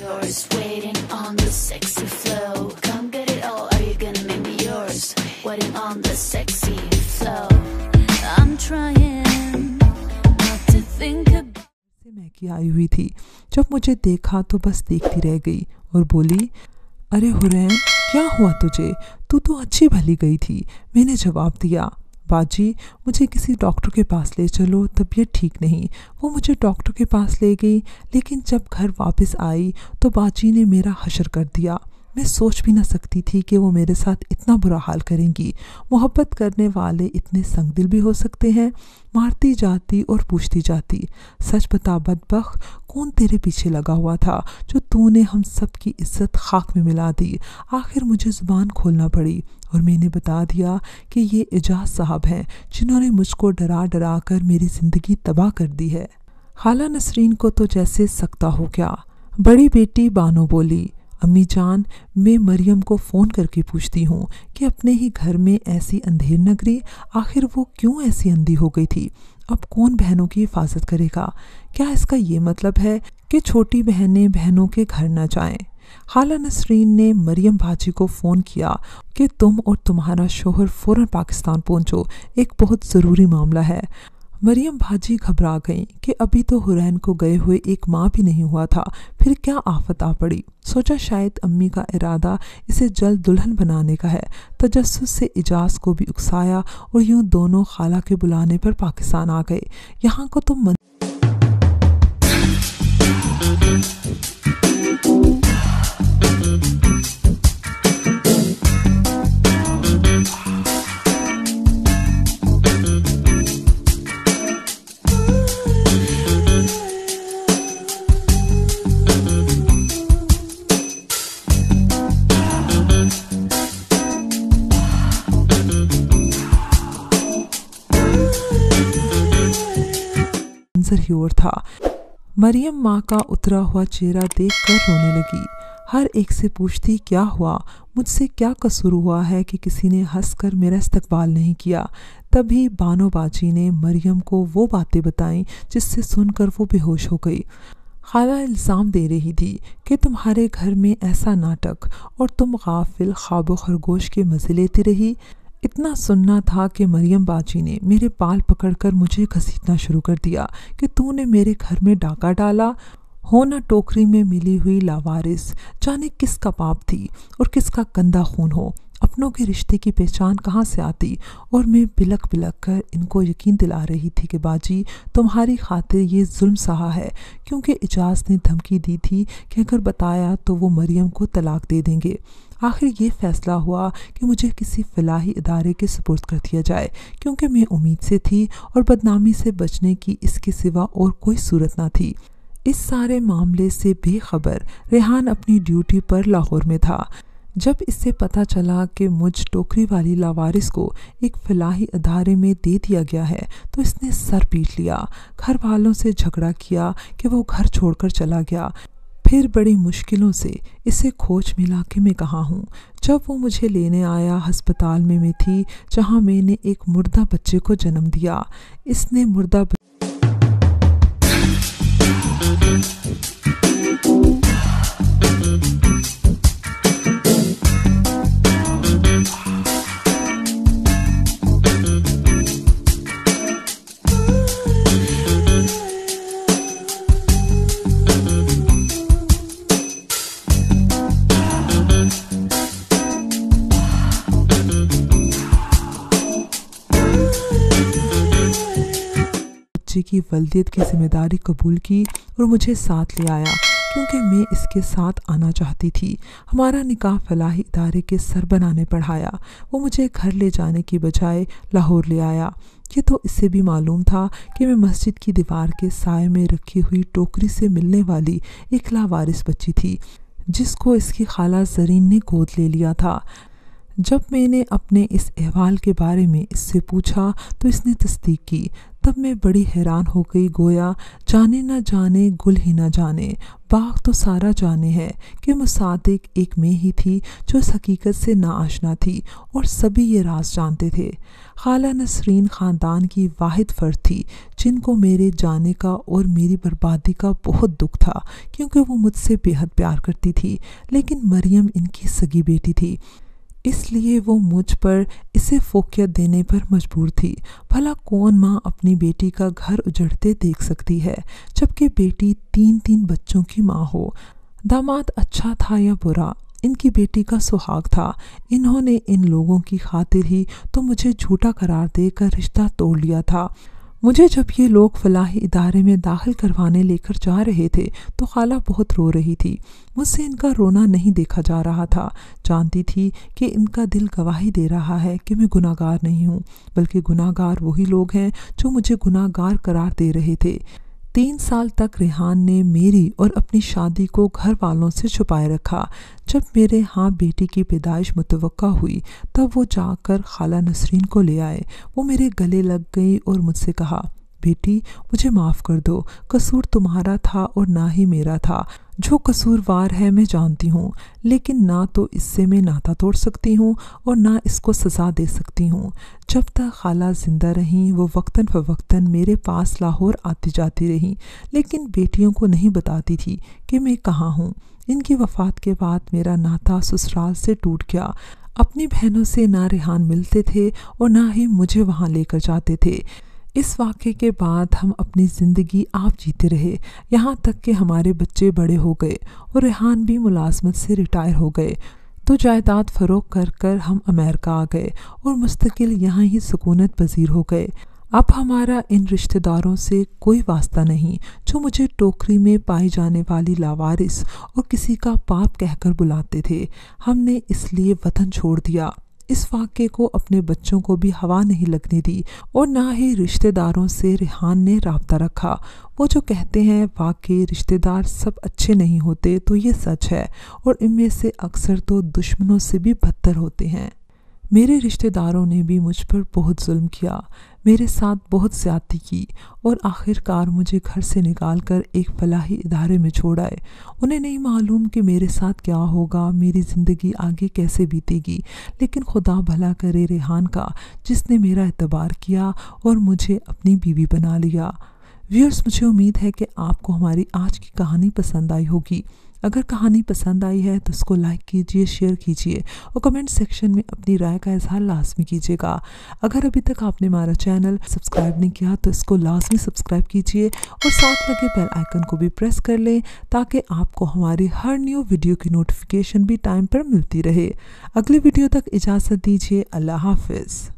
yours, waiting on the sexy flow. Come get it all, are you gonna make me yours? Waiting on the sexy flow. I'm trying not to think about. मैकी आई हुई थी। जब मुझे देखा तो बस देखती रह गई और बोली, अरे हुरैन, क्या हुआ तुझे? तू तो अच्छी भली गई थी। मैंने जवाब दिया, बाजी मुझे किसी डॉक्टर के पास ले चलो, तबीयत ठीक नहीं। वो मुझे डॉक्टर के पास ले गई, लेकिन जब घर वापस आई तो बाजी ने मेरा हशर कर दिया। मैं सोच भी ना सकती थी कि वो मेरे साथ इतना बुरा हाल करेंगी। मोहब्बत करने वाले इतने संगदिल भी हो सकते हैं। मारती जाती और पूछती जाती, सच बता बदबख्त, कौन तेरे पीछे लगा हुआ था जो तूने हम सब की इज्जत खाक में मिला दी? आखिर मुझे ज़ुबान खोलना पड़ी और मैंने बता दिया कि ये एजाज साहब हैं जिन्होंने मुझको डरा डरा कर मेरी ज़िंदगी तबाह कर दी है। खाला नसरीन को तो जैसे सकता हो गया। बड़ी बेटी बानो बोली, अम्मी जान, मैं मरियम को फ़ोन करके पूछती हूँ कि अपने ही घर में ऐसी अंधेर नगरी, आखिर वो क्यों ऐसी अंधी हो गई थी? अब कौन बहनों की हिफाजत करेगा? क्या इसका ये मतलब है कि छोटी बहनें बहनों के घर न जाएं? खाला नसरीन ने मरियम भाजी को फ़ोन किया कि तुम और तुम्हारा शोहर फ़ौरन पाकिस्तान पहुँचो, एक बहुत ज़रूरी मामला है। मरियम भाजी घबरा गईं कि अभी तो हुरैन को गए हुए एक माह भी नहीं हुआ था, फिर क्या आफत आ पड़ी। सोचा शायद अम्मी का इरादा इसे जल्द दुल्हन बनाने का है। तजस्सुस से इजाज़ को भी उकसाया और यूं दोनों खाला के बुलाने पर पाकिस्तान आ गए। यहाँ को तो मंजर ही और था। मरियम माँ का उतरा हुआ चेहरा देखकर रोने लगी। हर एक से पूछती, क्या हुआ? मुझसे क्या कसूर हुआ है कि किसी ने हंसकर मेरा इस्तकबाल नहीं किया? तभी बानो बाजी ने मरियम को वो बातें बताईं जिससे सुनकर वो बेहोश हो गई। खाला इल्ज़ाम दे रही थी कि तुम्हारे घर में ऐसा नाटक और तुम गाफिल ख्वाब खरगोश के मज़े लेती रही। इतना सुनना था कि मरियम बाजी ने मेरे बाल पकड़कर मुझे घसीटना शुरू कर दिया कि तूने मेरे घर में डाका डाला हो ना। टोकरी में मिली हुई लावारिस जाने किसका पाप थी और किसका गंदा खून हो। अपनों के रिश्ते की पहचान कहाँ से आती? और मैं बिलक बिलक कर इनको यकीन दिला रही थी कि बाजी तुम्हारी खातिर ये जुल्म सहा है, क्योंकि इजाज़ ने धमकी दी थी कि अगर बताया तो वो मरियम को तलाक दे देंगे। आखिर ये फ़ैसला हुआ कि मुझे किसी फलाही इदारे के सुपुर्द कर दिया जाए, क्योंकि मैं उम्मीद से थी और बदनामी से बचने की इसके सिवा और कोई सूरत ना थी। इस सारे मामले से बेखबर रेहान अपनी ड्यूटी पर लाहौर में था। जब इससे पता चला कि मुझ टोकरी वाली लावारिस को एक फलाही अदारे में दे दिया गया है तो इसने सर पीट लिया। घर वालों से झगड़ा किया कि वो घर छोड़कर चला गया। फिर बड़ी मुश्किलों से इसे खोज मिला कि मैं कहाँ हूँ। जब वो मुझे लेने आया, हस्पताल में मैं थी जहाँ मैंने एक मुर्दा बच्चे को जन्म दिया। इसने मुर्दा की वल्दियत की जिम्मेदारी कबूल की और मुझे साथ ले आया, क्योंकि मैं इसके साथ आना चाहती थी। हमारा निकाह फलाही इदारे के सरबराह ने पढ़ाया। वो मुझे घर ले जाने की बजाय लाहौर ले आया। ये तो इससे भी मालूम था कि मैं मस्जिद की दीवार के साए में रखी हुई टोकरी से मिलने वाली एक लावारिस बच्ची थी, जिसको इसकी खाला जरीन ने गोद ले लिया था। जब मैंने अपने इस अहवाल के बारे में इससे पूछा तो इसने तस्दीक की। तब मैं बड़ी हैरान हो गई, गोया जाने न जाने गुल ही न जाने, बाग तो सारा जाने है कि मुसादिक एक मैं ही थी जो इस हकीकत से नाआशना थी और सभी ये राज जानते थे। खाला नसरीन ख़ानदान की वाहिद फ़र्द थी जिनको मेरे जाने का और मेरी बर्बादी का बहुत दुख था, क्योंकि वो मुझसे बेहद प्यार करती थी, लेकिन मरियम इनकी सगी बेटी थी, इसलिए वो मुझ पर इसे फोकियत देने पर मजबूर थी। भला कौन माँ अपनी बेटी का घर उजड़ते देख सकती है, जबकि बेटी 3 बच्चों की माँ हो। दामाद अच्छा था या बुरा, इनकी बेटी का सुहाग था। इन्होंने इन लोगों की खातिर ही तो मुझे झूठा करार देकर रिश्ता तोड़ लिया था। मुझे जब ये लोग फलाही इदारे में दाखिल करवाने लेकर जा रहे थे तो खाला बहुत रो रही थी। मुझसे इनका रोना नहीं देखा जा रहा था। जानती थी कि इनका दिल गवाही दे रहा है कि मैं गुनाहगार नहीं हूँ, बल्कि गुनाहगार वही लोग हैं जो मुझे गुनाहगार करार दे रहे थे। 3 साल तक रेहान ने मेरी और अपनी शादी को घर वालों से छुपाए रखा। जब मेरे यहाँ बेटी की पैदाइश मुतवक्का हुई तब वो जाकर खाला नसरीन को ले आए। वो मेरे गले लग गई और मुझसे कहा, बेटी मुझे माफ़ कर दो, कसूर तुम्हारा था और ना ही मेरा था। जो कसूरवार है मैं जानती हूँ, लेकिन ना तो इससे मैं नाता तोड़ सकती हूँ और ना इसको सज़ा दे सकती हूँ। जब तक खाला ज़िंदा रहीं वो वक्तन फ़वक्तन मेरे पास लाहौर आती जाती रहीं, लेकिन बेटियों को नहीं बताती थी कि मैं कहाँ हूँ। इनकी वफ़ात के बाद मेरा नाता ससुराल से टूट गया। अपनी बहनों से ना रेहान मिलते थे और ना ही मुझे वहाँ लेकर जाते थे। इस वाक़े के बाद हम अपनी ज़िंदगी आप जीते रहे, यहाँ तक कि हमारे बच्चे बड़े हो गए और रेहान भी मुलाजमत से रिटायर हो गए, तो जायदाद फ़रोख्त कर कर हम अमेरिका आ गए और मुस्तकिल यहाँ ही सुकूनत पजीर हो गए। अब हमारा इन रिश्तेदारों से कोई वास्ता नहीं जो मुझे टोकरी में पाई जाने वाली लावारिस और किसी का पाप कहकर बुलाते थे। हमने इसलिए वतन छोड़ दिया। इस वाक़े को अपने बच्चों को भी हवा नहीं लगने दी और ना ही रिश्तेदारों से रेहान ने राब्ता रखा। वो जो कहते हैं वाकई रिश्तेदार सब अच्छे नहीं होते, तो ये सच है, और इनमें से अक्सर तो दुश्मनों से भी बदतर होते हैं। मेरे रिश्तेदारों ने भी मुझ पर बहुत जुल्म किया, मेरे साथ बहुत ज़्यादती की और आखिरकार मुझे घर से निकाल कर एक फलाही इदारे में छोड़ आए। उन्हें नहीं मालूम कि मेरे साथ क्या होगा, मेरी ज़िंदगी आगे कैसे बीतेगी, लेकिन खुदा भला करे रेहान का, जिसने मेरा एतबार किया और मुझे अपनी बीवी बना लिया। व्यूअर्स, मुझे उम्मीद है कि आपको हमारी आज की कहानी पसंद आई होगी। अगर कहानी पसंद आई है तो इसको लाइक कीजिए, शेयर कीजिए और कमेंट सेक्शन में अपनी राय का इजहार लाजमी कीजिएगा। अगर अभी तक आपने हमारा चैनल सब्सक्राइब नहीं किया तो इसको लाजमी सब्सक्राइब कीजिए और साथ लगे बेल आइकन को भी प्रेस कर लें, ताकि आपको हमारी हर न्यू वीडियो की नोटिफिकेशन भी टाइम पर मिलती रहे। अगली वीडियो तक इजाज़त दीजिए। अल्लाह हाफिज़।